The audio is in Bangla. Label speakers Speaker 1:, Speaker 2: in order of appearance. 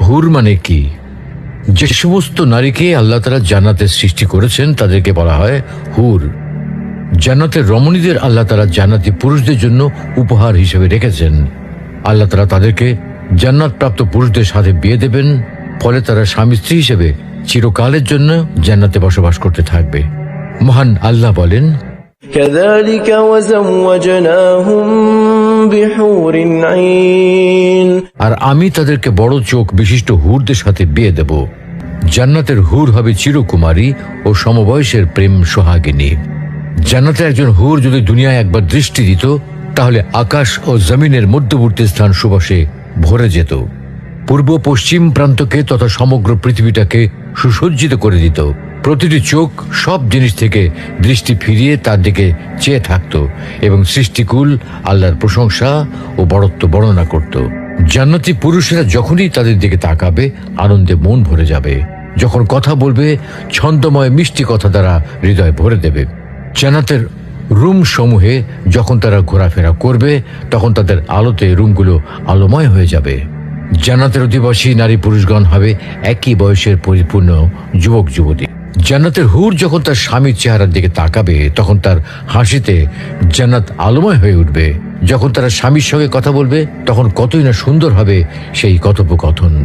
Speaker 1: হুর মানে কি? যে সমস্ত নারীকে আল্লাহ তাআলা জান্নাতে সৃষ্টি করেছেন তাদেরকে বলা হয় হুর। জান্নাতের রমণীদের আল্লাহ তাআলা জান্নাতি পুরুষদের জন্য উপহার হিসেবে রেখেছেন। আল্লাহ তাআলা তাদেরকে জান্নাত প্রাপ্ত পুরুষদের সাথে বিয়ে দেবেন, ফলে তারা স্বামী স্ত্রী হিসেবে চিরকালের জন্য জান্নাতে বসবাস করতে থাকবে। মহান আল্লাহ বলেন,
Speaker 2: كذلك وزوجناهم بحور عين
Speaker 1: আর আমি তাদেরকে বড় চোখ বিশিষ্ট হুরদের সাথে বিয়ে দেব। জান্নাতের হুর হবে চিরকুমারী ও সমবয়সের প্রেম সোহাগিনী। জান্নাতে একজন হুর যদি দুনিয়ায় একবার দৃষ্টি দিত, তাহলে আকাশ ও জমিনের মধ্যবর্তী স্থান সুবাসে ভরে যেত। পূর্ব পশ্চিম প্রান্তকে তথা সমগ্র পৃথিবীটাকে সুসজ্জিত করে দিত। প্রতিটি চোখ সব জিনিস থেকে দৃষ্টি ফিরিয়ে তার দিকে চেয়ে থাকত এবং সৃষ্টিকুল আল্লাহর প্রশংসা ও বড়ত্ব বর্ণনা করত। জান্নাতি পুরুষেরা যখনই তাদের দিকে তাকাবে, আনন্দে মন ভরে যাবে। যখন কথা বলবে, ছন্দময় মিষ্টি কথা দ্বারা হৃদয় ভরে দেবে। জান্নাতের রুম সমূহে যখন তারা ঘোরাফেরা করবে, তখন তাদের আলোতে রুমগুলো আলোময় হয়ে যাবে। জান্নাতের অধিবাসী নারী পুরুষগণ হবে একই বয়সের পরিপূর্ণ যুবক যুবতী। জান্নাতের হুর যখন তার স্বামীর চেহারার দিকে তাকাবে, তখন তার হাসিতে জান্নাত আলোময় হয়ে উঠবে। যখন তারা স্বামীর সঙ্গে কথা বলবে, তখন কতই না সুন্দর হবে সেই কথোপকথন।